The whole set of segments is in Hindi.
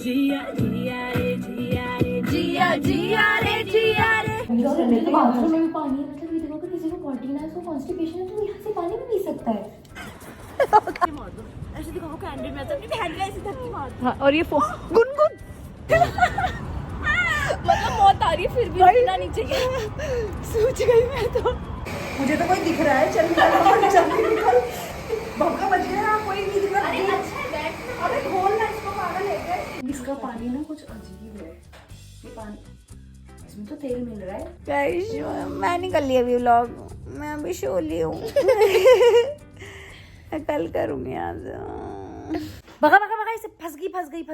जिया जिया रे जिया रे जिया जिया रे जिया रे। तो बाथरूम में भी पानी है, मतलब ये देखो कि किसी को पॉटी ना है, उसको कॉन्स्टिपेशन है, तो यहाँ से पानी भी पी सकता है। ऐसे दिखाओ कैंडल में तो अपनी बहन का ऐसे धक्की मार। हाँ, और ये गुनगुन मतलब मौत आ रही है फिर भी रुकना नहीं चाहिए। सूझ गई मैं तो। मुझे तो कोई दिख रहा है, चल निकल जल्दी निकल, भौंका बज गया, कोई नहीं दिख रहा। अरे अच्छा है बैठ। अबे खोल ना इसको, पागल है क्या? इसका पानी ना कुछ अजीब है, ये पानी इसमें तो तेल मिल रहा है। गाइस मैं नहीं कर लिया अभी व्लॉग, मैं अभी सो ली हूँ। मैं कल करूँगी आज। भगा भगा भगा, इसे फंस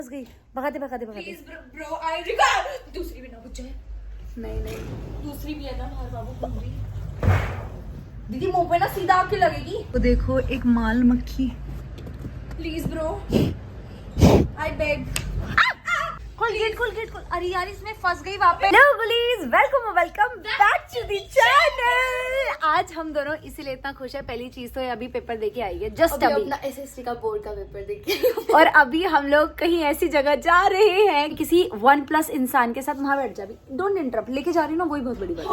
गई। भगाते प्लीज ब्रो आई रिगार्ड। दूसरी भी ना कुछ है। नहीं दूसरी भी है ना हमारे बाबू पूरी। दीदी मुंह पे ना सीधा आके लगेगी। तो देखो एक माल मक्खी। Please bro I beg. खोल गेट। अरे यार इसमें फंस गई वापस। हेलो गुलीज, welcome back to the channel. आज हम दोनों इसीलिए इतना खुश है, पहली चीज तो अभी पेपर देके आई है, जस्ट अभी अपना एसएससी का बोर्ड का पेपर देखिए। और अभी हम लोग कहीं ऐसी जगह जा रहे हैं, किसी 1+ इंसान के साथ। वहां बैठ जा, डोंट इंटरप्ट, लेके जा रही हूँ ना, वही बहुत बड़ी बात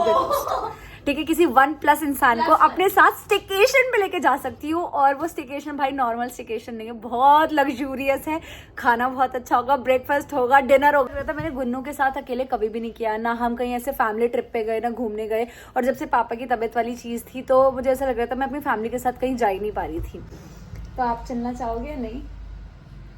है। ठीक है, किसी 1+ इंसान को अपने साथ स्टेकेशन पे लेके जा सकती हूँ। और वो स्टेकेशन भाई नॉर्मल स्टेकेशन नहीं है, बहुत लग्जूरियस है। खाना बहुत अच्छा होगा, ब्रेकफास्ट होगा, डिनर होगा। तो मैंने गुन्नू के साथ अकेले कभी भी नहीं किया ना, हम कहीं ऐसे फैमिली ट्रिप पे गए ना घूमने गए। और जब से पापा की तबीयत वाली चीज थी तो मुझे ऐसा लग रहा था मैं अपनी फैमिली के साथ कहीं जा ही नहीं पा रही थी। तो आप चलना चाहोगे या नहीं?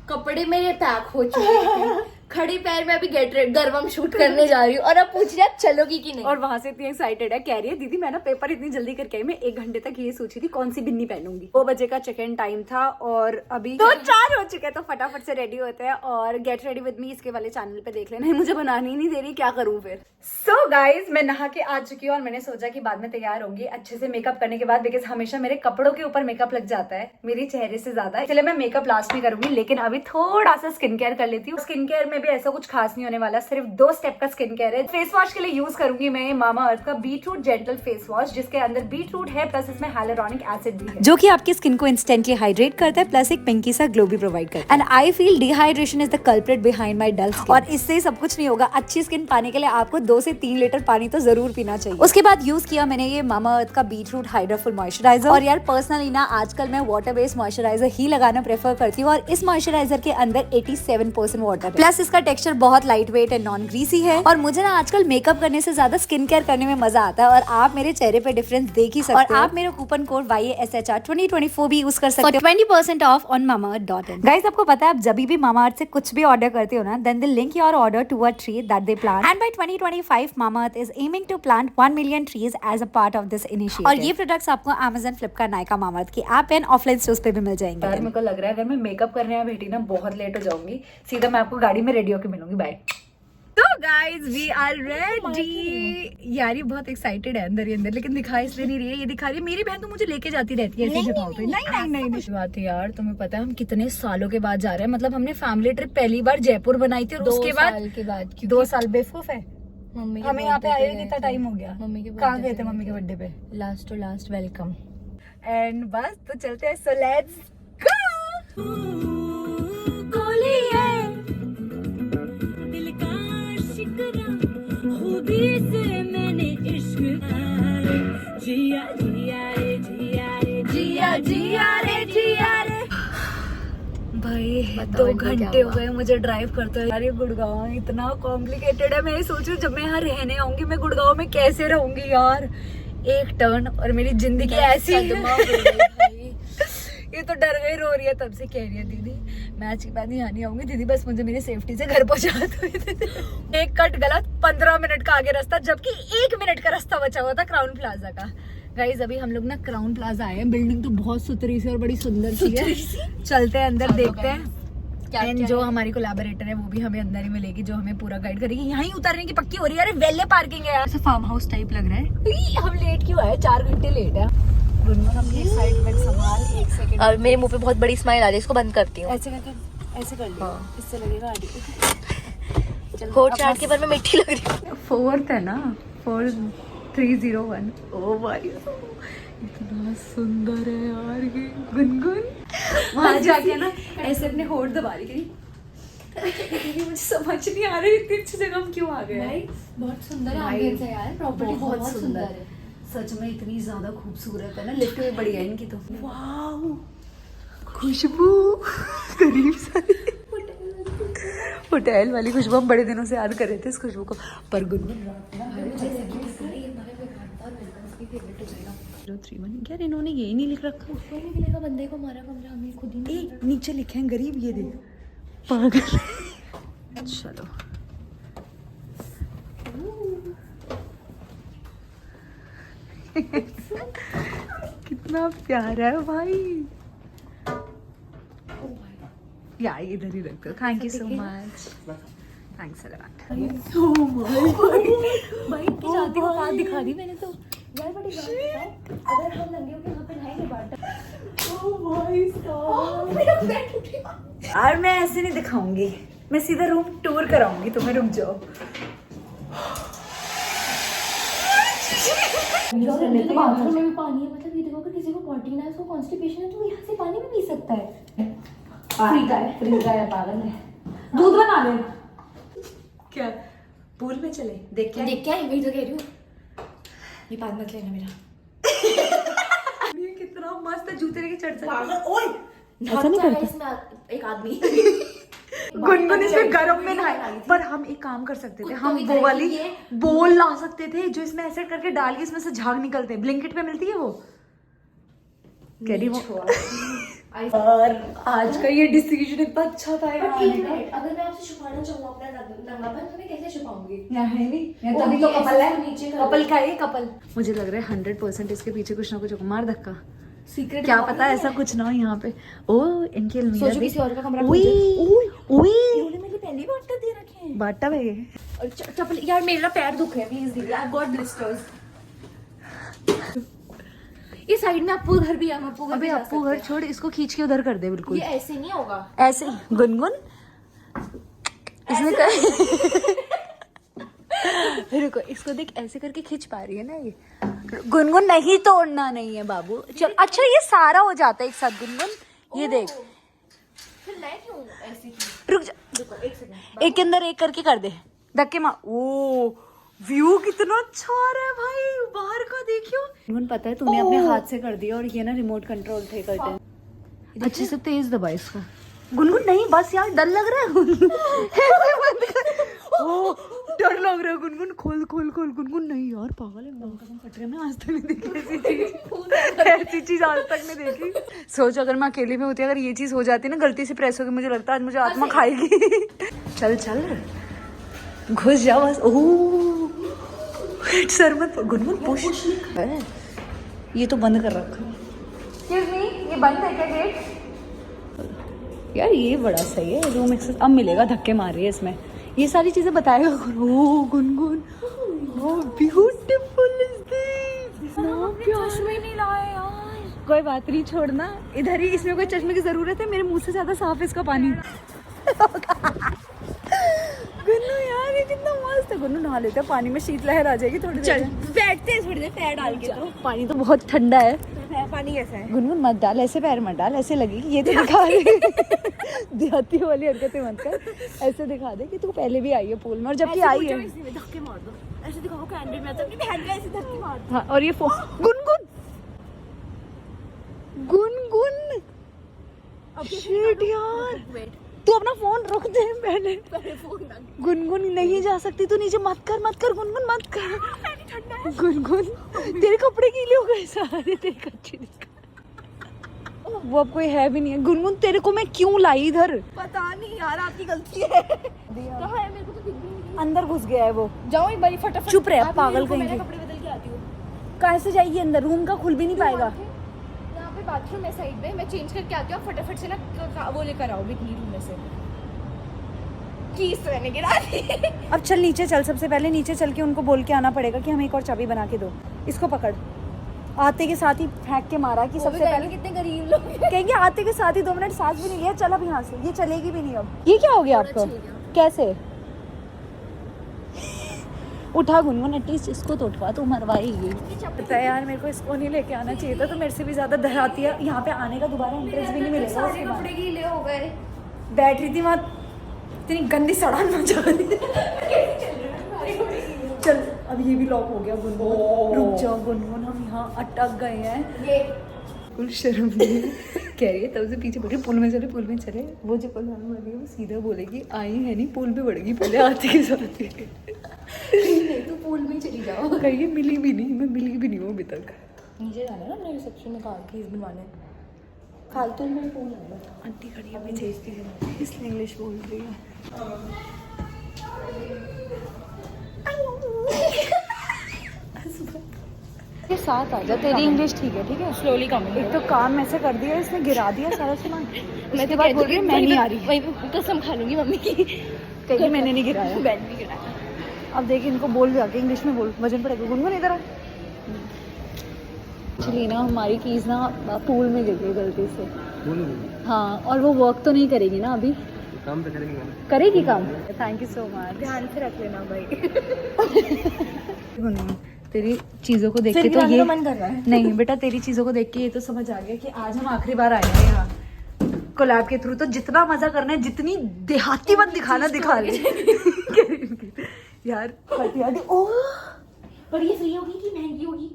कपड़े मेरे पैक हो चुके हैं, खड़ी पैर में अभी गेट रेड गरबम शूट करने जा रही हूँ और अब पूछ रही है चलोगी कि नहीं। और वहां से इतनी एक्साइटेड है, कह रही है दीदी मैं ना पेपर इतनी जल्दी करके आई, मैं 1 घंटे तक ये सोची थी कौन सी बिन्नी पहनूंगी। 2 बजे का चेक इन टाइम था और अभी 2:04 हो चुके हैं, तो फटाफट से रेडी होते हैं और गेट रेडी विद मी इसके वाले चैनल पे देख लेना। मुझे बनानी ही नहीं दे रही, क्या करूँ फिर। सो गाइज मैं नहा के आ चुकी हूँ और मैंने सोचा कि बाद में तैयार होंगी अच्छे से मेकअप करने के बाद, बिकॉज हमेशा मेरे कपड़ों के ऊपर मेकअप लग जाता है मेरे चेहरे से ज्यादा, इसलिए मैं मेकअप लास्ट में करूंगी। लेकिन अभी थोड़ा सा स्किन केयर कर लेती हूँ। स्किन केयर में भी ऐसा कुछ खास नहीं होने वाला, सिर्फ 2 स्टेप का स्किन केयर है। फेस वॉश के लिए यूज करूंगी मैं मामा अर्थ का बीटरूट जेंटल फेस वॉश, जिसके अंदर बीटरूट है प्लस इसमें हाइलुरोनिक एसिड भी है, जो कि आपकी स्किन को इंस्टेंटली हाइड्रेट करता है प्लस एक पिंकी सा ग्लो भी प्रोवाइड करता है। And I feel dehydration is the culprit behind my dull skin. और इससे सब कुछ नहीं होगा, अच्छी स्किन पाने के लिए आपको 2 से 3 लीटर पानी तो जरूर पीना चाहिए। उसके बाद यूज किया मैंने ये मामा अर्थ का बीटरूट हाइड्रा फुल मॉइस्चराइजर। और यार पर्सनली ना आजकल मैं वाटर बेस्ड मॉइस्चराइजर ही लगाना प्रेफर करती हूँ। और इस मॉइस्चराइजर के अंदर 87% वाटर है, प्लस इसका टेक्सचर बहुत light weight and non greasy है। और मुझे ना आजकल मेकअप करने से ज्यादा स्किन केयर करने में मजा आता है और आप मेरे चेहरे पे डिफरेंस देख ही सकते हो। और आप मेरे कूपन कोड YASHR 2024 भी यूज कर सकते हो 20% ऑफ ऑन mamaearth.in। गाइस आपको पता है आप जब भी मामा अर्थ से कुछ भी ऑर्डर करते हो ना, then they link your order to a tree that they plant, and by 2025 Mamaearth is aiming to plant 1 million trees as a part of this initiative. और ये प्रोडक्ट्स आपको Amazon, फ्लिपकार्ट, नायका, मामा अर्थ की ऐप एंड ऑफलाइन स्टोर्स पे भी मिल जाएंगे। यार मेरे को लग रहा है अगर मैं मेकअप करने यहाँ बैठी ना बहुत लेट हो जाऊंगी, सीधा मैं आपको गाड़ी में रेडी होकर मिलूंगी। बाय। तो गाइज वी आर रेडी। यार ये बहुत एक्साइटेड है अंदर ही अंदर, लेकिन दिखा इसलिए नहीं रही है, ये दिखा रही है मेरी बहन तो मुझे लेके जाती रहती है ऐसी जगहों पे। नहीं बात है यार, तुम्हें पता है हम कितने सालों के बाद जा रहे हैं। मतलब हमने फैमिली ट्रिप पहली बार जयपुर बनाई थी और उसके बाद 2 साल बेवकूफ है। मम्मी हमें यहाँ पे आए कितना टाइम हो गया। मम्मी के कहाँ गए थे मम्मी के बर्थडे पे? Last to last welcome. And बस तो चलते हैं, सो लेट्स गो। मैंने इश्क जिया जिया रे जिया रे जिया जिया रे जिया रे। भाई 2 घंटे हो गए मुझे ड्राइव करते हुए। यार ये गुड़गांव इतना कॉम्प्लिकेटेड है। मैं सोच रही हूँ जब मैं यहाँ रहने आऊंगी मैं गुड़गांव में कैसे रहूंगी यार। एक टर्न और मेरी जिंदगी ऐसी ये तो डर गई, रो रही है तब से, कह रही है दीदी मैं आज के बाद यहाँ नहीं आऊंगी दीदी, बस मुझे मेरी सेफ्टी से घर पहुंचा दो। एक कट गलत 15 मिनट का आगे रास्ता, जबकि 1 मिनट का रास्ता बचा हुआ था क्राउन प्लाजा का। गाइज अभी हम लोग ना क्राउन प्लाजा आए हैं। बिल्डिंग तो बहुत सुथरी सी और बड़ी सुंदर सी है। चलते हैं अंदर, देखते हैं। एंड जो हमारी कोलैबोरेटर है वो भी हमें अंदर ही मिलेगी, जो हमें पूरा गाइड करेगी। यहाँ ही उतरने की पक्की हो रही है। अरे वेले पार्किंग है यार, फार्म हाउस टाइप लग रहा है। हम लेट क्यों आए? 4 घंटे लेट है। अपनी एक्साइटमेंट संभाल 1 सेकंड। और मेरे मुंह पे बहुत बड़ी स्माइल आ रही है, इसको बंद करती हूँ। ऐसे करके ऐसे कर लो, इससे लगेगा आगे। होठ चाट के बार में मिट्टी लग रही है। 4th है ना, 4301। ओ भाई इतना सुंदर है यार ये गुनगुन। वहां जाके ना ऐसे अपने होठ दबा रही थी। दीदी मुझे समझ नहीं आ रही इतनी अच्छी जगह हम क्यों आ गए भाई बहुत सुंदर भाई, एम्बियंस है यार, प्रॉपर्टी बहुत सुंदर है। सच में इतनी ज्यादा खूबसूरत है ना, लिफ्ट में बढ़िया है इनकी तो। वाओ खुशबू करीब से होटल वाली खुशबू, हम बड़े दिनों से याद कर रहे थे इस खुशबू को। पर गुनगुन रात ना यार इन्होंने ये नहीं लिख रखा, ऊपर में मिलेगा बंदे को, हमारा कमरा हमें खुद ही नहीं। ए नीचे लिखे हैं गरीब, ये देख पागल। चलो कितना प्यारा है भाई यार, इधर ही रख दो। Thank you so much, thanks a lot. भाई की शादी को बात दिखा दी मैंने तो यार, बड़ी बात है अगर हम नंगे होके यहाँ पे नहाएंगे बाटा। यार मैं ऐसे नहीं दिखाऊंगी, मैं सीधा रूम टूर कराऊंगी तुम्हें, रुक जाओ। बाथरूम में भी पानी है, मतलब ये देखो अगर किसी को पॉटी ना है, उसको कॉन्स्टिपेशन है, तो वो यहाँ से पानी भी पी सकता है। फ्री का है पागल है। दूध बना ले। क्या पूल में चले देख के देख क्या है, वही तो कह रही हूँ। ये बात मत लेना मेरा। ये कितना मस्त है, जूते लेके चढ़ सकते हैं। पागल ओए ऐसा नहीं करता इसमें एक आदमी। गुनगुन इसमें गर्म में नहाए, पर हम एक काम कर सकते थे, हम वो वाली बोल ला सकते थे जो इसमें ऐसे करके डाल के इसमें से झाग निकलते हैं। ब्लिंकिट पे मिलती है वो, कह रही वो। और आज का ये डिसीजन इतना अच्छा था यार। अगर मैं आपसे छुपाना चाहूँ अपना नंगापन, तो मैं कैसे छुपाऊंगी? यहाँ है नहीं, वो तभी भी तो ऐसे कपल है, नीचे कर कपल का है कपल। मुझे लग रहा है 100% इसके पीछे कुछ ना कुछ होगा। मार धक्का, सीक्रेट क्या पता ऐसा कुछ ना हो यहाँ पे। ओ इनके अलमीरा सोचो किसी और का कमरा ओए ओए इन्होंने मेरे पहले ही बाटा दे रखे हैं। बाटा है और चप्पल यार, मेरा पैर दुख है, प्लीज दीदी, आई गॉट ब्लिस्टर्स। ये साइड में अप्पू घर भी है, हम अप्पू घर अबे भी जा अप्पू सकते घर हैं। छोड़, इसको खींच के उधर कर दे बिल्कुल। ये ऐसे नहीं होगा, ऐसे ही गुनगुन इसने रुको, इसको देख ऐसे करके खींच पा रही है ना ये। गुनगुन नहीं तोड़ना नहीं है बाबू, चल। अच्छा ये सारा हो जाता है एक साथ गुनगुन, ये देख। फिर मैं क्यों ऐसे की? रुक जा, रुको एक सेकंड। एक के अंदर एक करके कर दे धक्के मार। ओ व्यू कितना अच्छा आ रहा है भाई, बाहर का देखियो। गुनगुन पता है तूने अपने हाथ से कर दिया, और ये ना रिमोट कंट्रोल थे कर्टन। अच्छे से तेज दबा इसको। गुनगुन नहीं, बस यार डर लग रहा है गुनगुन। ऐसे बंद कर। ओ डर लग रहा है गुनगुन, खोल खोल खोल। गुनगुन नहीं यार पागल है, कसम फट रहा है। मैं आज तक नहीं देखी ऐसी चीज, ऐसी चीज आज तक नहीं देखी। सोच अगर मैं अकेले में होती, अगर ये चीज हो जाती ना गलती से प्रेस होगी, मुझे लगता है आज मुझे आत्मा खाएगी। चल चल घुस जा बस। ओह सर मत गुनगुन, पुश है। ये तो बंद कर रखा। एक्सक्यूज मी, ये बंद है क्या गेट? यार ये बड़ा सही है रूम एक्सेस। अब मिलेगा, धक्के मार रही है इसमें, ये सारी चीजें बताएगा। Oh Gungun, oh beautiful is this. चश्मे नहीं लाए यार। कोई बात नहीं, छोड़ना इधर ही। इसमें कोई चश्मे की जरूरत है? मेरे मुंह से ज्यादा साफ है इसका पानी। गुन्नू यार ये कितना मस्त है। गुन्नू नहा लेते हैं पानी में, शीतलहर आ जाएगी थोड़ी देर। बैठते हैं थोड़ी देर पैर डाल के। तो पानी तो बहुत ठंडा है। पानी कैसा है? गुनगुन मत डाल ऐसे, पैर मत डाल, ऐसे लगेगी ये तो दिखा दे। देहाती वाली हरकतें मत कर, ऐसे दिखा दे कि तू पहले भी आई है पूल में, और जबकि आई है। धक्के मार दो, ऐसे दिखाओ कैंडल में, अपनी बहन को ऐसे धक्के मार दो। हाँ, और ये गुनगुन गुनगुन शिट यार, वेट, तू अपना फोन रख दे पहले। फोन रख। गुनगुन नहीं जा सकती तू नीचे, मत कर मत कर गुनगुन, मत कर। ठंडा है। गुनगुन तेरे कपड़े गीले हो गए सारे, तेरे कच्चे दिखा। वो अब कोई है भी नहीं है। गुनगुन तेरे को मैं क्यों लाई इधर? पता नहीं यार, आपकी गलती है। कहाँ है? मेरे को तो दिख भी नहीं। अंदर घुस गया है वो। जाओ एक बारी फटाफट। चुप रहे, आप पागल मेरे को, कहीं मैं की। कपड़े बदल के आती हूँ। कहाँ से जाएगी अंदर? रूम का खुल भी नहीं पाएगा। यहाँ पे बाथरूम है साइड में, मैं चेंज करके आती हूँ। फटाफट से ना वो लेकर आओ बिकनी रूम में से। कीस तो मैंने गिरा दी। अब चल नीचे चल, सबसे पहले नीचे चल के उनको बोल के आना पड़ेगा कि हमें एक और चाबी बना के दो। इसको पकड़। आते के साथ ही फेंक के मारा कि सबसे पहले। कितने गरीब लोग हैं। कहेंगे आते के साथ ही 2 मिनट सांस भी नहीं लिया, चल अब यहाँ से। ये चलेगी भी नहीं अब। ये क्या हो गया आपको? कैसे उठा गुनगुन, एटलीस्ट इसको तो उठवा, तू मरवाएगी। पता है यार मेरे को इसको नहीं लेके आना चाहिए था, तो मेरे से भी ज्यादा डराती है। यहाँ पे आने का दोबारा इंटरेस्ट भी नहीं मिलेगा। सारे कपड़े गीले हो गए। बैठ रही थी वहाँ इतनी गंदी सड़ान मचा दी। चल अब ये भी लॉक हो गया गुनगुन, रुक जाओ गुनगुन, हम यहाँ अटक गए हैं। ये कुल शर्म नहीं कह रही है तब से पीछे पड़ी, पुल में चले। वो जो प्रधान वाली है वो सीधा बोलेगी आई है नहीं, पुल पे बढ़ेगी पहले आते के साथ। नहीं तो पूल में चली जाओ। कहीं मिली भी नहीं, मैं मिली भी नहीं हूँ अभी तक। नीचे जाना ना अपने रिसेप्शन में कीज बनवाने, फालतू में फोन आएगा। आंटी खड़ी है पीछे, इसलिए इंग्लिश बोल रही है। ये साथ आ जा, तेरी इंग्लिश ठीक है स्लोली कम। एक तो काम ऐसे कर दिया इसने, गिरा दिया सारा सामान। मैं तो बात बोल रही हूँ, मैं नहीं आ रही, वही कसम खा लूंगी मम्मी की, कहीं मैंने नहीं गिराया। बैठ नहीं गिराया। अब देखिए इनको बोल दिया कि इंग्लिश में बोल, वजन पड़ेगा। गुनगुन इधर आ। एक्चुअली ना हमारी कीज ना पूल में गिर गई गलती से। हाँ, और वो वर्क तो नहीं करेगी ना अभी, काम तो करेगी काम। थैंक यू सो मच, ध्यान से रख लेना भाई। गुनगुन तेरी चीज़ों को देख के तो ये मन कर रहा है। नहीं बेटा, तेरी चीज़ों को देख के ये तो समझ आ गया कि आज हम आखिरी बार आए हैं यहाँ कोलैब के थ्रू। तो जितना मजा करना है, जितनी देहाती मत दिखाना दिखा ले। यार ओह, पर ये फ्री होगी कि महंगी होगी?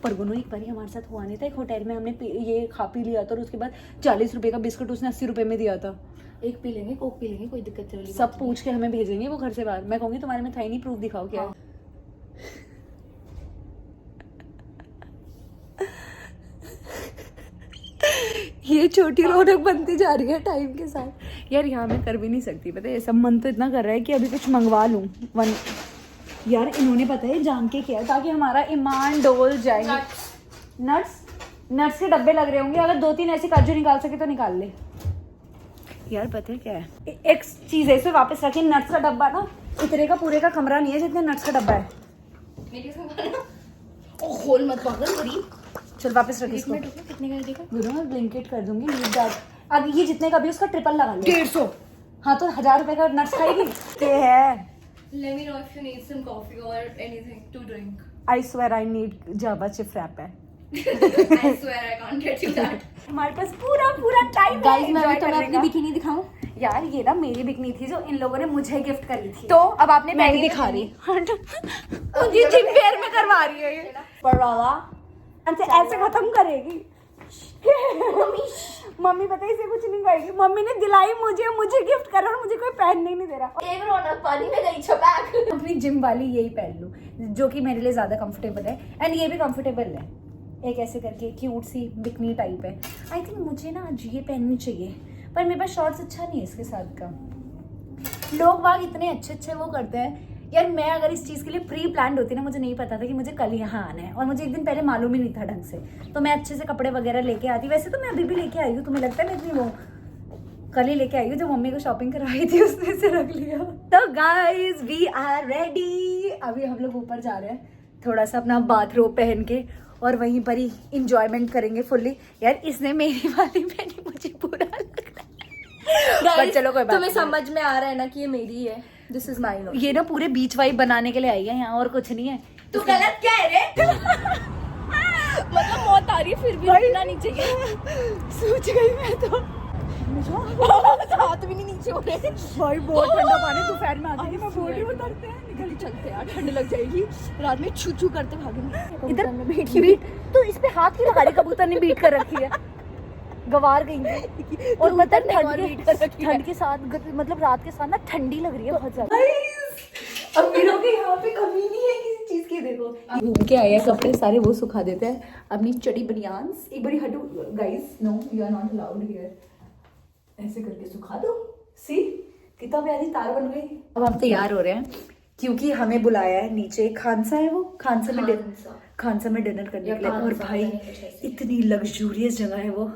पर गुनो एक बार हमारे साथ हुआ नहीं था, एक होटल में हमने ये खा पी लिया था और उसके बाद 40 रुपए का बिस्कुट उसने 80 रुपए में दिया था। एक पी लेंगे, कोक पी लेंगे, कोई दिक्कत नहीं। सब पूछ के हमें भेजेंगे वो घर से बाहर। मैं कहूंगी तुम्हारे में था ही नहीं, प्रूफ दिखाओ क्या है। ये छोटी रौनक बनती जा रही है टाइम के साथ। यार यहाँ मैं कर भी नहीं सकती, पता है सब मन तो इतना कर रहा है कि अभी कुछ मंगवा लूँ। यार इन्होंने पता है जान के किया ताकि हमारा ईमान डोल जाए। नट्स के डब्बे लग रहे होंगे, अगर 2-3 ऐसे काजू निकाल सके तो निकाल ले। यार पता है क्या है, एक चीज है, इसे वापस रखिए। नट्स का डब्बा ना इतने का पूरे का कमरा नहीं है जितने नट्स का डब्बा है। ओ खोल मत पागल गरीब। चल वापस रखिए इसको। कितने का देखा? मैं ब्लिंकेट कर दूंगी। अब ये जितने का भी उसका ट्रिपल लगा लो। 150। हाँ तो 1000 रुपए का नट्स खाएगी। ये है। Let me know if you need some coffee or anything to drink. I swear I need Java chip wrap है। I swear I can't get you that. हमारे पास पूरा टाइम है। Guys, मैं enjoy अभी तुम्हें करने अपनी का। बिकिनी दिखाऊं? यार ये ना मेरी बिकनी थी जो इन लोगों ने मुझे गिफ्ट करी थी। तो अब आपने मैं नहीं दिखा रही। मुझे जिम वेयर में करवा रही है ये। पर वाला ऐसे खत्म करेगी। मम्मी पता है इसे कुछ नहीं कहेगी। मम्मी ने दिलाई मुझे गिफ्ट करा और मुझे कोई पहनने नहीं दे रहा। एक रौनक पानी में गई छपाक। अपनी जिम वाली यही पहन लूं जो कि मेरे लिए ज्यादा कंफर्टेबल है, एंड ये भी कंफर्टेबल है। एक ऐसे करके क्यूट सी बिकनी टाइप है। आई थिंक मुझे ना आज ये पहननी चाहिए, पर मेरे पास शॉर्ट्स अच्छा नहीं है इसके साथ का। लोग बाग इतने अच्छे वो करते हैं। यार मैं अगर इस चीज़ के लिए प्री प्लान्ड होती ना, मुझे नहीं पता था कि मुझे कल यहाँ आना है और मुझे एक दिन पहले मालूम ही नहीं था ढंग से, तो मैं अच्छे से कपड़े वगैरह लेके आती। वैसे तो मैं अभी भी लेके आई हूँ, तुम्हें लगता है मैं इतनी वो कल ही लेके आई हूँ, जो मम्मी को शॉपिंग करवाई थी उसमें से रख लिया। तो गाइज वी आर रेडी। अभी हम लोग ऊपर जा रहे हैं थोड़ा सा अपना बाथरोब पहन के और वहीं पर ही इंजॉयमेंट करेंगे फुल्ली। यार इसने मेरी वाली पहनी, मुझे बुरा लग रहा है। चलो कोई बात तुम्हें समझ में आ रहा है ना कि ये मेरी है, दिस इज माइन। ये ना पूरे बीच वाइब बनाने के लिए आई है यहाँ, और कुछ नहीं है। तू गलत क्या है रे? मतलब मौत आ रही है फिर भी रुकना नहीं चाहिए। सोच गई मैं तो। हाथ भी नहीं नीचे हो रहे भाई बहुत ठंडा पानी दोपहर में आ गई। मैं बोल रही हूँ उतरते हैं, निकल चलते यार, ठंड लग जाएगी। रात में छू छू करते भागेंगे। इधर बीट तो इस पे हाथ की लगा रही, कबूतर ने बीट कर रखी है, गवार गई है। और मतलब ठंड के साथ मतलब रात के साथ ना ठंडी लग रही है बहुत ज्यादा। अमीरों के यहाँ पे कमी नहीं है किसी चीज की। देखो घूम के आए हैं, कपड़े सारे वो सुखा देते हैं। अपनी चढ़ी बनियान्स एक बड़ी हटो guys, no you are not allowed here. ऐसे करके सुखा दो। सी कितना प्यारी तार बन गई। अब हम तैयार हो रहे हैं क्योंकि हमें बुलाया है नीचे। खानसा है वो, खानसा में डिनर करने के लिए। और भाई इतनी लग्जूरियस जगह है वो।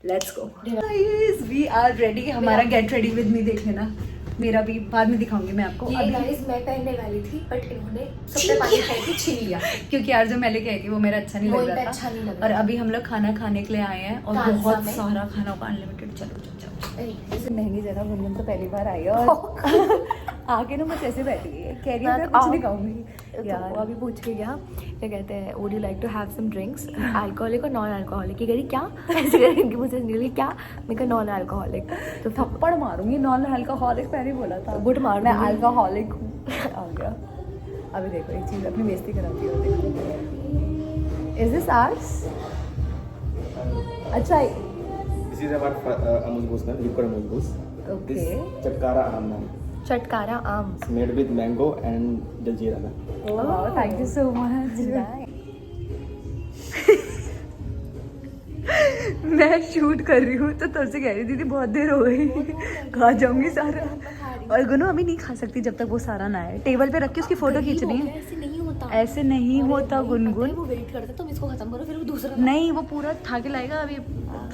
Let's go guys, we are ready. हमारा गेट रेडी विद मी देख लेना, मेरा भी बाद में दिखाऊंगी मैं आपको। ये गाइस मैं पहनने वाली थी बट इन्होंने सबसे पानी खाई थी, छीन लिया। क्योंकि यार जो मैं लेके आई थी वो मेरा अच्छा नहीं लग रहा था। अच्छा नहीं लग और अभी हम लोग खाना खाने के लिए आए हैं और बहुत सारा खाना होगा, अनलिमिटेड। चलो चलो चलो। महंगी जगह गुनगुन तो पहली बार आई है और आके ना बस ऐसे बैठी है, कह रही है मैं कुछ नहीं खाऊंगी यार। अभी पूछ के गया, क्या कहते हैं, would you like to have some drinks, alcoholic और नॉन अल्कोहलिक। ये कह रही क्या, ऐसे करके मुझे निकली क्या, मैं कहा नॉन अल्कोहलिक। तो थप्पड़ मारूंगी, नॉन अल्कोहलिक मैंने बोला था, गुड मार, मैं अल्कोहलिक हूँ। आ गया। अभी देखो एक चीज़ अपनी बेइज्जती कराती है, देखो। Is this ours? अच्छा This is about amul goose, na? Liquid amul goose. Okay. This chatkara aam, ma'am. चटकारा आम। It's made with mango and jaljeera, ma'am. Oh, thank you so much. मैं शूट कर रही हूँ तो तब से कह रही दीदी बहुत देर हो गई, खा जाऊंगी सारा। और गुनो अभी नहीं खा सकती जब तक वो सारा ना आए। टेबल पे रख के उसकी फोटो खींचनी है। ऐसे नहीं होता, ऐसे नहीं होता गुनगुन। वो वेट करता तुम इसको खत्म करो फिर वो दूसरा। नहीं, वो पूरा खा के लाएगा। अभी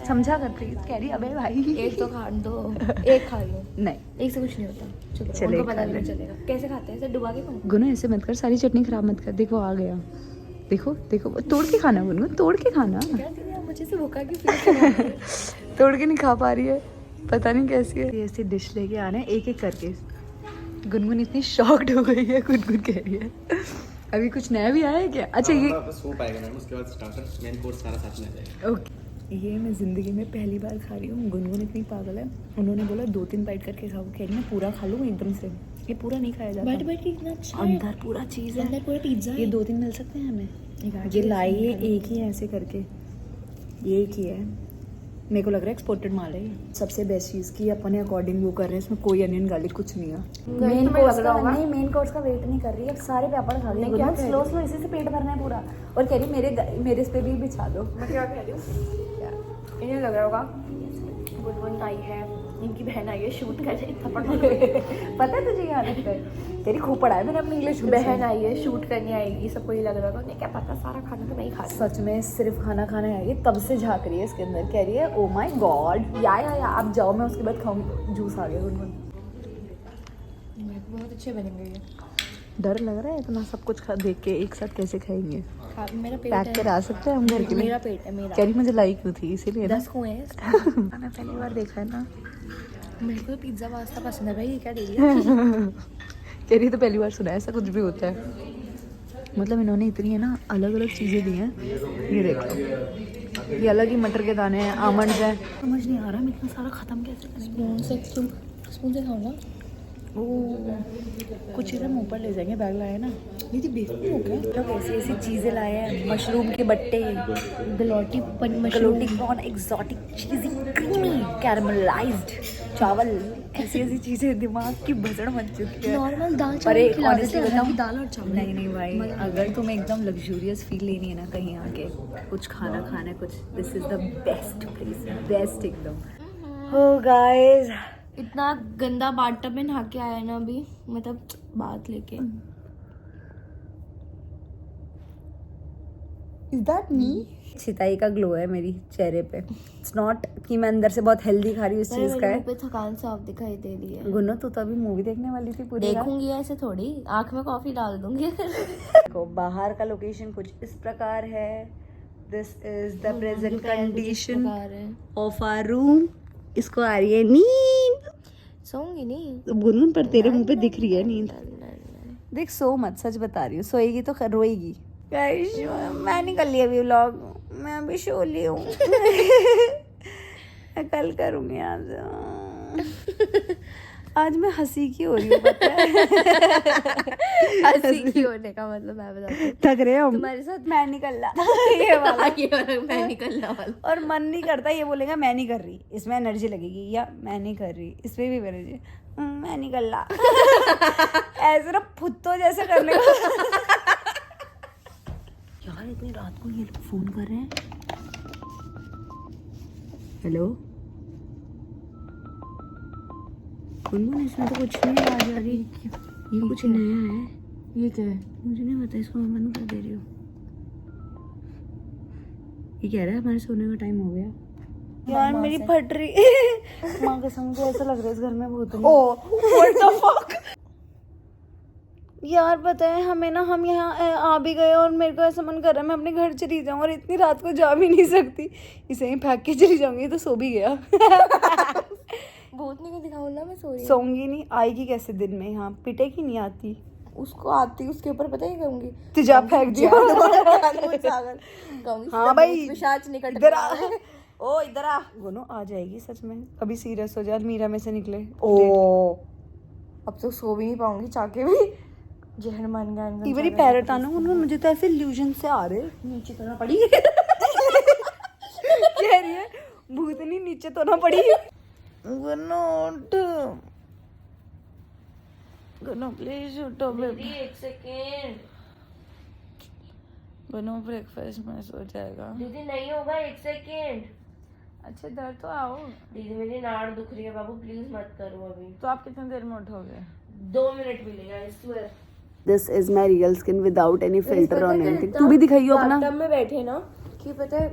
समझा कर प्लीज। कह रही अबे भाई एक तो खा दो, एक खा लो, नहीं एक से कुछ नहीं होता। चलो चले, उनको पता खा भी ले। नहीं चलेगा कैसे खाते हैं, ऐसे डुबा के खाओ। गुनो ऐसे मत कर, सारी चटनी खराब मत कर। देखो आ गया, देखो देखो, तोड़ के खाना गुनगुन, तोड़ के खाना। क्या दीदी आप मुझे से भूखा क्यों फील कर रहे हो? तोड़ के नहीं खा पा रही है, पता नहीं कैसी है। ऐसी डिश लेके आना है एक एक करके। गुनगुन इतनी शॉक्ड हो गई है, गुनगुन कह रही है अभी कुछ नया भी आया है क्या? अच्छा ये सूप आएगा मैम, उसके बाद स्टार्टर, मेन कोर्स सारा साथ में आ जाएगा। ओके, ये मैं ज़िंदगी में पहली बार खा रही हूँ। गुनगुन इतनी पागल है, उन्होंने बोला 2-3 बाइट करके खाओ। कह रही मैं पूरा खा लूँ एकदम से। ये पूरा नहीं खाया जाता, बैठ बैठ के इतना अच्छा है। अंदर पूरा चीज़ है, अंदर पूरा पिज्जा ये है। 2-3 मिल सकते हैं हमें। ये लाई है एक ही है ऐसे करके, ये एक ही है। मेरे को लग रहा है एक्सपोर्टेड माल है ये। सबसे बेस्ट चीज़ की अपने अकॉर्डिंग वो कर रहे हैं, इसमें कोई अनियन गार्लिक कुछ नहीं है। मेन कोर्स का नहीं, मेन कोर्स का वेट नहीं कर रही है, सारे पापड़ खा रही है। स्लो स्लो इसी से पेट भरना है पूरा। और कह रही मेरे इस पे भी बिछा दो। मैं क्या कह रही हूँ, इन्हें लग रहा होगा गुनगुन आई है, इनकी बहन आई है शूट कर थप्पड़ पता है तुझे ये आदत है तेरी? खूब पढ़ा है मैंने अपनी इंग्लिश। बहन आई है शूट करने आएगी, सबको ये लग रहा होगा उन्हें क्या पता, सारा खाना तो मैं ही खा रही सच में सिर्फ खाना खाने आई है, तब से झांक रही है इसके अंदर। कह रही है ओ माय गॉड, या आप जाओ, मैं उसके बाद खाऊंगी। जूस आ गया गुनगुन। हूँ। मेरे को बहुत अच्छे बनेंगे ये। डर लग रहा है इतना सब कुछ देख के, एक साथ कैसे खाएंगे? मेरा पेट पैक है, करा सकते हैं हम घर के लिए? मेरा पेट है मेरा। कह रही मुझे लाइक क्यों थी इसीलिए ना। 10 कुएं हैं। मैंने पहली बार देखा है ना। मेरे को पिज्जा पास्ता पसंद है भाई, ये क्या दे रही है? कह रही तो पहली बार सुना है ऐसा कुछ भी होता है। मतलब इन्होंने इतनी है ना अलग अलग चीज़ें दी हैं। ये देख लो, ये अलग ही मटर के दाने हैं, आमंड्स हैं। समझ नहीं आ रहा मैं इतना सारा ख़त्म कैसे करेंगे। स्पून से खाओ ना। कुछ चीज़ें हम ऊपर ले जाएंगे, बैग लाए ना। दीदी बेवकूफ़ हो गए, लोग ऐसी ऐसी चीज़ें लाए हैं। मशरूम के बट्टे, गलोटी गलोटी कॉर्न, एग्जॉटिक चीज़ी, क्रीमी कैरमलाइज्ड चावल, ऐसी ऐसी चीज़ें दिमाग की भसड़ मच चुकी है। नॉर्मल दाल पर चावल एक खिला देते honestly हैं, बताऊं, दाल और चावल। नहीं नहीं भाई, अगर तुम्हें एकदम लग्जूरियस फील लेनी है ना कहीं आके, कुछ खाना खाना है कुछ, this is the best place, best एकदम। हो गाइस, इतना गंदा बाथटब में नहा के आया ना अभी, मतलब बात लेके। Is that me? सिताई का ग्लो है मेरी चेहरे पे। इट्स नॉट कि मैं अंदर से बहुत हेल्दी खा रही हूँ, इस चीज का है। पे थकान साफ दिखाई दे रही है। गुनो तू तो अभी मूवी देखने वाली थी पूरी रात। देखूंगी ऐसे थोड़ी, आंख में कॉफी डाल दूंगी। देखो बाहर का लोकेशन कुछ इस प्रकार है। This is the present condition of our room. इसको आ रही है नींद। सोऊंगी नहीं गुनगुन, पर तेरे मुंह पे दिख रही है नींद। देख सो मत, सच बता रही हूँ, सोएगी तो रोएगी। गाइस मैं नहीं कर लिया अभी व्लॉग, मैं अभी सो ली हूँ। मैं कल करूँगी आज मैं हंसी की हो रही हूँ, पता है? हंसी की होने का मतलब मैं बताती हूँ। थक रहे हैं हम तुम्हारे साथ मैं नहीं कर रहा ये वाला। ये वाला मैं निकलने वाला। और मन नहीं करता, ये बोलेगा मैं नहीं कर रही, इसमें एनर्जी लगेगी, या मैं नहीं कर रही, इसमें भी एनर्जी, मैं नहीं कर रहा। ऐसे ना फुत्तो जैसे करने का। यार इतनी रात को ये लोग फोन कर रहे हैं। हेलो गुनगुन, इसमें तो कुछ नहीं आवाज आ रही। ये कुछ नया है। ये क्या है? मुझे नहीं पता, इसको मैं बंद कर दे रही हूँ। ये कह रहा है हमारे सोने का टाइम हो गया। यार मेरी फट रही माँ कसम से ऐसा लग रहा है इस घर में भूत नहीं। ओह व्हाट द फक यार, पता है हमें ना, हम यहाँ आ भी गए और मेरे को ऐसा मन कर रहा है मैं अपने घर चली जाऊँ, और इतनी रात को जा भी नहीं सकती, इसे ही फेंक के चली जाऊंगी। तो सो भी गया। भूतनी को दिखाऊं ना मैं में सो रही है। सोऊंगी नहीं, आएगी कैसे दिन में यहाँ, पिटेगी नहीं आती, उसको आती उसके ऊपर पता ही कहूंगी तेजाब फेंक दिया। कहूंगी हाँ भाई, पिशाच निकट इधर आ। ओ इधर आ। गोनो आ जाएगी सच में, अभी सीरियस हो जाए, मीरा में से निकले। ओ अब तो सो भी नहीं पाऊंगी चाके भी, जहर मान गया इनका। इवरी पैरट आना उन्होंने, मुझे तो ऐसे इल्यूजन से आ रहे, नीचे तो ना पड़ी। कह रही है भूतनी नीचे तो ना पड़ी। गुनो उठ, गुनो प्लीज उठो बेबी। एक सेकेंड गुनो, ब्रेकफास्ट में सो जाएगा। दीदी नहीं होगा, एक सेकेंड। अच्छा इधर तो आओ। दीदी मेरी नाड़ दुख रही है बाबू, प्लीज मत करो अभी। तो आप कितने देर में उठोगे? 2 मिनट मिलेगा, I swear. This is my real skin without any filter on anything. तू भी दिखाइयो अपना। बाथटब में बैठे ना कि पता है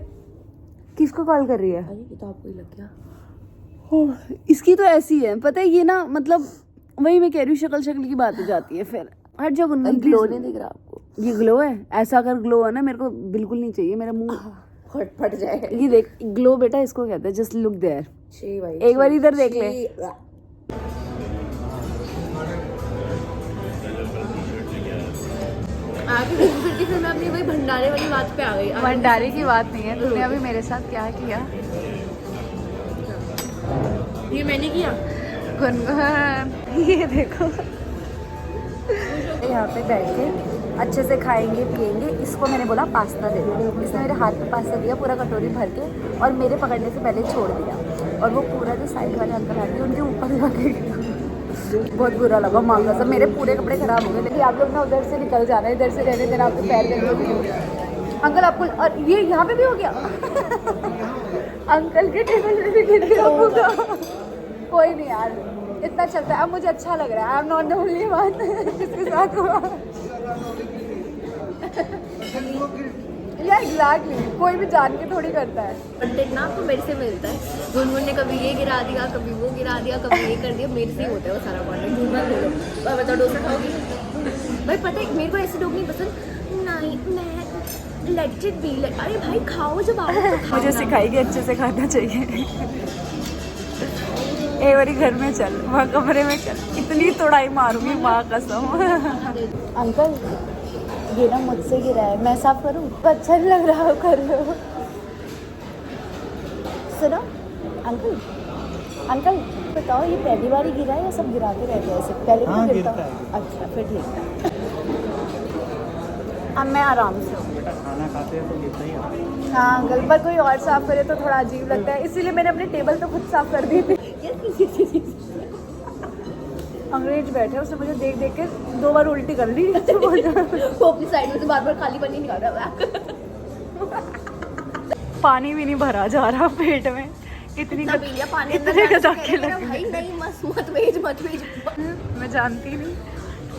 किसको कॉल कर रही है? अरे किताब को ही लग गया। इसकी तो ऐसी है, पता है ये ना, मतलब वही मैं कह रही हूँ, शक्ल शक्ल की बात हो जाती है फिर। हट जाओ गुनगुन, ग्लो नहीं दिख रहा आपको? ये ग्लो है, ऐसा अगर ग्लो है ना मेरे को बिल्कुल नहीं चाहिए, मेरा मुंह फट जाएगा। ये देख ग्लो बेटा इसको कहते हैं, जस्ट लुक देयर। छी भाई, एक बार इधर देख ले। आगे फिर मैं अपनी वही भंडारे वाली बात पे आ गई। भंडारे की बात नहीं है, तूने अभी मेरे साथ क्या किया? ये मैंने किया। गुनगुन ये देखो, यहाँ पे बैठ के अच्छे से खाएंगे पिएंगे। इसको मैंने बोला पास्ता दे दो, इसने मेरे हाथ में पास्ता दिया पूरा कटोरी भर के, और मेरे पकड़ने से पहले छोड़ दिया, और वो पूरा जो साइड वाले अंकल आते हैं उनके ऊपर लगे। बहुत बुरा लगा माँ का, सब मेरे पूरे कपड़े खराब हो गए। लेकिन आप लोग ना उधर से निकल जाना है, इधर से रहने देना, आपके पैर में अंकल आपको। और ये यहाँ पे भी हो गया। अंकल के टेबल पे भी गिर गया होगा। कोई नहीं यार, इतना चलता है। अब मुझे अच्छा लग रहा है, I am not the only one जिसके साथ हुआ। या एग्जैक्टली, कोई भी जान के थोड़ी करता है। कंटेंट ना आपको मेरे से मिलता है। गुनगुन ने कभी ये गिरा दिया, कभी वो गिरा दिया, कभी ये कर दिया, मेरे से ही होता है वो सारा कंटेंट। झूठ मत बोलो। बताओ डोसा खाओगी? भाई पता है मेरे को ऐसे लोग नहीं पसंद। नहीं मैं लेट इट बी। अरे भाई खाओ, जब आओ तो खाओ। मुझे सिखाएगी अच्छे से खाना चाहिए। एक बारी घर में चल, वहाँ कमरे में चल, इतनी तोड़ाई मारूंगी माँ कसम। अंकल ये ना मुझसे गिरा है, मैं साफ करूँ? अच्छा नहीं लग रहा, कर लो। सुनो अंकल, अंकल बताओ ये पहली बार ही गिरा है या सब गिराते रहते हैं ऐसे? पहले भी तो गिरता है। अच्छा फिर ठीक है, अब मैं आराम से हूँ। खाना खाते हैं तो गिरता ही है। हाँ अंकल, पर कोई और साफ करे तो थोड़ा अजीब लगता है, इसीलिए मैंने अपनी टेबल तो खुद साफ कर दी थी। अंग्रेज बैठे, उसने मुझे देख देख के 2 बार उल्टी कर ली। वो अपनी साइड में से बार बार खाली पानी निकाल रहा है। पानी भी नहीं भरा जा रहा पेट में, इतनी पानी इतने गदाके लगे। भाई नहीं, मत भेज मत भेज। मैं जानती नहीं,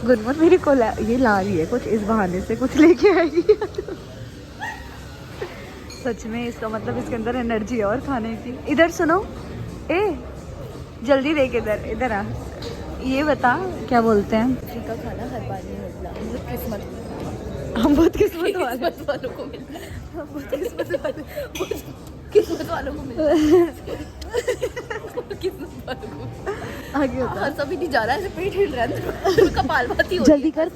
गुनगुन मेरी को ये ला रही है कुछ, इस बहाने से कुछ लेके आएगी। सच में इसका मतलब इसके अंदर एनर्जी है और खाने की। इधर सुनो, ए जल्दी देख, इधर इधर आ। ये बता क्या बोलते हैं? का खाना हर बार नहीं मिलता, मतलब किस्मत। हम बहुत किस्मत वाले, किस्मत वालों को मिलता है। किस्मत वालों को मिलता है। किस्मत वालों को आगे होता हाँ, सभी नहीं जा रहा है, ऐसे पेट हिल रहा है, कपाल भाती हो रही है। जल्दी कर।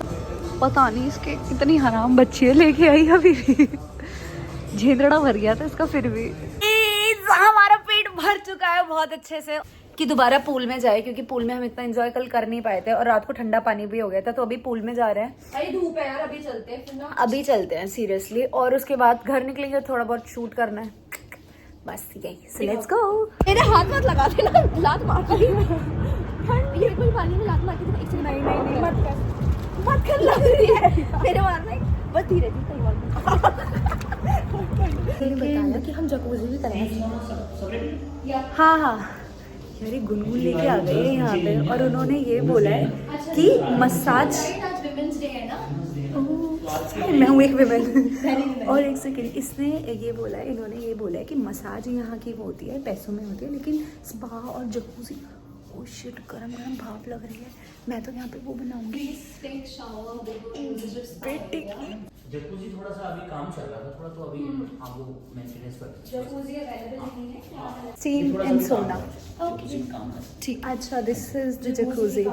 पता नहीं इसके कितनी हराम बच्ची है, लेके आई अभी भी। झेंदड़ा भर गया था इसका, फिर भी हमारा पेट भर चुका है बहुत अच्छे से कि दोबारा पूल में जाए, क्योंकि पूल में हम इतना एंजॉय कल कर नहीं पाए थे और रात को ठंडा पानी भी हो गया था, तो अभी पूल में जा रहे हैं। अरे धूप है यार, अभी चलते हैं फिर ना। अभी चलते हैं सीरियसली, और उसके बाद घर निकलेंगे, थोड़ा बहुत शूट करना है, बस यही। So let's go. मेरे हाथ मत लगा देना, लात मार दी। ये कोई पानी में लात मार दी तो नहीं नहीं नहीं मत कर लग रही है मेरे मार में, बस धीरे धीरे कहीं बताया कि हम जकूज़ी भी करेंगे। हाँ हाँ यार, गुनगुन लेके आ गए हैं यहाँ पे, और उन्होंने ये बोला है कि मसाज, मैं हूँ एक विमेन। और एक सेकेंड, इसने ये बोला है, इन्होंने ये बोला है कि मसाज यहाँ की वो होती है, पैसों में होती है, लेकिन स्पा और जकूज़ी, ओ शिट, गरम गरम भाप लग रही है। मैं तो यहाँ पे वो बनाऊंगी। जकूजी थोड़ा सा अभी काम चल रहा था थोड़ा, तो अभी आप वो मेंटेनेंस पर जकूजी अवेलेबल नहीं है, स्टीम एंड सोना। ओके काम है। ठीक, अच्छा दिस इज द जकूजी।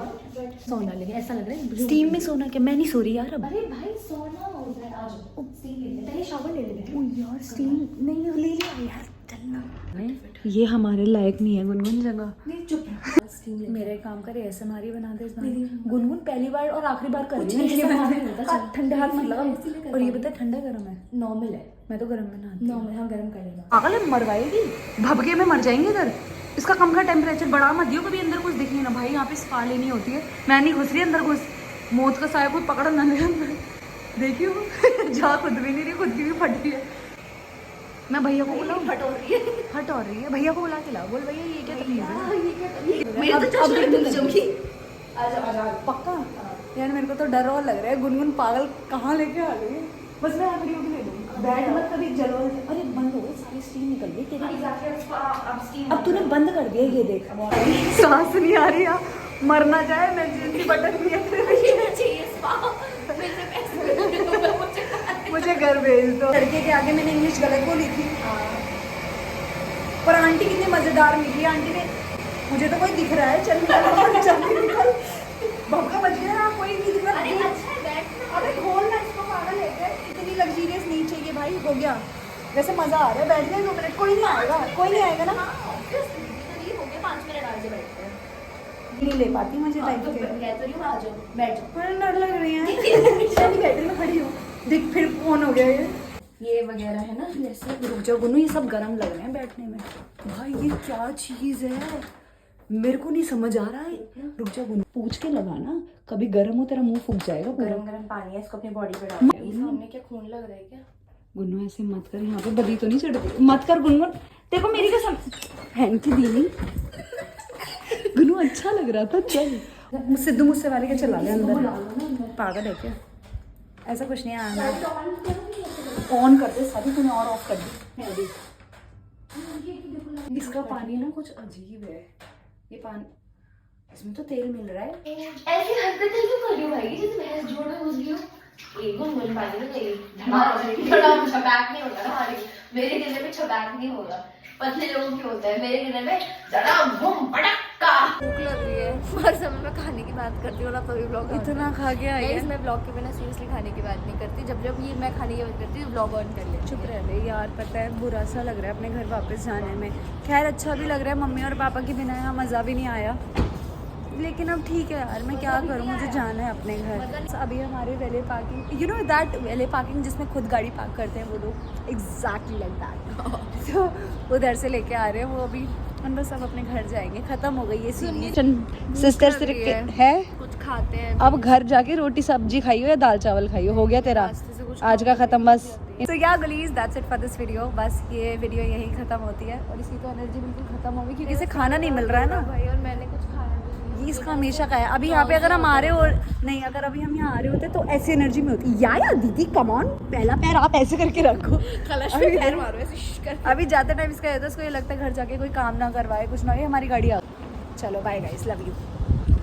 सोना लेंगे, ऐसा लग रहा है स्टीम में सोना क्या, मैं नहीं सो रही यार अब। अरे भाई सोना उधर आ जाओ, स्टीम ले ले, पहले शावर ले लेते हैं। ओ यार स्टीम नहीं ले लिया यार, चलना। ये हमारे लायक नहीं है गुनगुन जगह। नहीं चुप रहो, स्टीम ले। मेरे काम करे ऐसे हमारी बना दे इस बार। गुनगुन पहली बार और आखिरी बार कर रही है ऐसा बना के मिलता, चलो। ठंडे हाथ मत लगा। इसीलिए कर और ये रही बता ठंडा गरम है? नॉर्मल है, मैं तो गरम बनाती हूँ। नॉर्मल हम गरम कर लेंगे। पागल है, मरवाएगी, भभके में मर जाएंगे इधर। इसका कम का टेम्परेचर बढ़ा मत दियो कभी, अंदर कुछ दिखे ना भाई। यहाँ पे स्पा लेनी होती है, मैं नहीं घुस रही अंदर, घुस मौत का साया कोई पकड़ ना ले अंदर। देखियो जा, खुद भी नहीं रही, खुद की भी फट रही है। मैं भैया को बुलाऊं? हट हो रही है, भैया को बुला के ला, बोल भैया ये क्या तकलीफ है। मेरे तो चश्मे लग जाऊंगी। पक्का यार, मेरे को तो डर और लग रहा है। गुनगुन पागल कहाँ लेके आ गई है। बस मैं आखिरी होगी ले लूँ, बैठ मत कभी जलो। अरे बंद हो गई, सारी स्टीम निकल गई तेरी। अब तूने बंद कर दिया, ये देख सांस नहीं आ रही, मरना चाहे मैं जिंदगी बटन नहीं मुझे घर भेज दो। लड़के के आगे मैंने इंग्लिश गलत बोली थी, पर आंटी कितनी मजेदार निकली। आंटी ने, मुझे तो कोई दिख रहा है, चल निकल जल्दी निकल, भौका बच गया, कोई नहीं दिख रहा। अरे अच्छा है, बैठना। अरे खोल ना इसको, पागल है क्या? इतनी लग्जरियस नहीं चाहिए भाई, हो गया। वैसे मजा आ रहा है, बैठ गए 2 मिनट, कोई नहीं आएगा, कोई नहीं आएगा ना। ऑब्वियसली हो गया, 5 मिनट आज बैठते हैं। नहीं ले पाती मुझे टाइम तो के, मैं तो नहीं आ जाओ, बैठ जाओ। पर डर लग रही है। चल बैठे मैं खड़ी हूँ, देख फिर फोन हो गया ये वगैरह है ना, जैसे रुक जाओ गुनू, ये सब गर्म लग रहे हैं बैठने में। भाई ये क्या चीज है, मेरे को नहीं समझ आ रहा है। रुक जाओ गुनू, पूछ के लगाना, कभी गर्म हो तेरा मुंह फूक जाएगा पूरा। गरम गरम पानी है, इसको अपनी बॉडी पे डाल दो। सामने क्या खून लग रहा है क्या? गुनू ऐसे मत कर, यहाँ पे बदी तो नहीं चढ़ती, मत कर गुनगुन। देखो मेरी कसम, बहन की दीदी गुनू अच्छा लग रहा था। चल सिद्धू मुझसे वाले के चला ले अंदर, पागल है क्या? ऐसा कुछ नहीं आया। ऑन कर दे सारी, तूने और ऑफ कर दी। इसका पानी ना कुछ अजीब है, ये पानी, इसमें तो तेल मिल रहा है। ऐसी हरकतें क्यों कर रही हो भाई, जैसे भैंस जोड़ में घुस गई हो? एक बार मुझे पानी में गई, थोड़ा छपैक नहीं होता ना हमारी, मेरे गिरने में छपैक नहीं होगा, पतले लोगों की होता है, मेरे गिरने में जड़ा बूम पटक्का। भूख लग रही है, हर समय मैं खाने की बात करती हूँ ना, तभी ब्लॉग इतना खा के आई है। मैं ब्लॉग के बिना सीरियसली खाने की बात नहीं करती, जब जब ये मैं खाने की बात करती हूँ ब्लॉग ऑन कर ले। चुप रह ले यार, पता है बुरा सा लग रहा है अपने घर वापस जाने में। खैर अच्छा भी लग रहा है, मम्मी और पापा के बिना यहाँ मज़ा भी नहीं आया, लेकिन अब ठीक है यार, मैं क्या करूँ, मुझे जाना है अपने घर। अभी हमारे वेले पार्किंग, यू नो दैट वेले पार्किंग जिसमें खुद गाड़ी पार्क करते हैं वो लोग, एग्जैक्टली लाइक दैट। तो उधर से लेके आ रहे हैं वो अभी, हम बस अब अपने घर जाएंगे। खत्म हो गई ये सीरीज। सिस्टर है, कुछ खाते हैं अब घर जाके रोटी सब्जी खाइयो या दाल चावल खाइयो, हो गया तेरा आज का खत्म बस। तो या गुलीज, that's it for this video. बस ये वीडियो यही खत्म होती है और इसकी तो एनर्जी बिल्कुल खत्म होगी क्योंकि इसे खाना नहीं मिल रहा है ना भाई, और मैंने कुछ खाया ये इसका हमेशा का है। अभी यहाँ पे अगर हम आ रहे हो नहीं, अगर अभी हम यहाँ आ रहे होते तो ऐसी एनर्जी में होती यार दीदी कम ऑन, पहला पैर आप ऐसे करके रखो, पैर मारो ऐसे। अभी जाते टाइम इसका है तो इसको ये लगता है घर जाके कोई काम ना करवाए, कुछ ना हो, हमारी गाड़ी आ गई। चलो बाय गाइस, लव यू।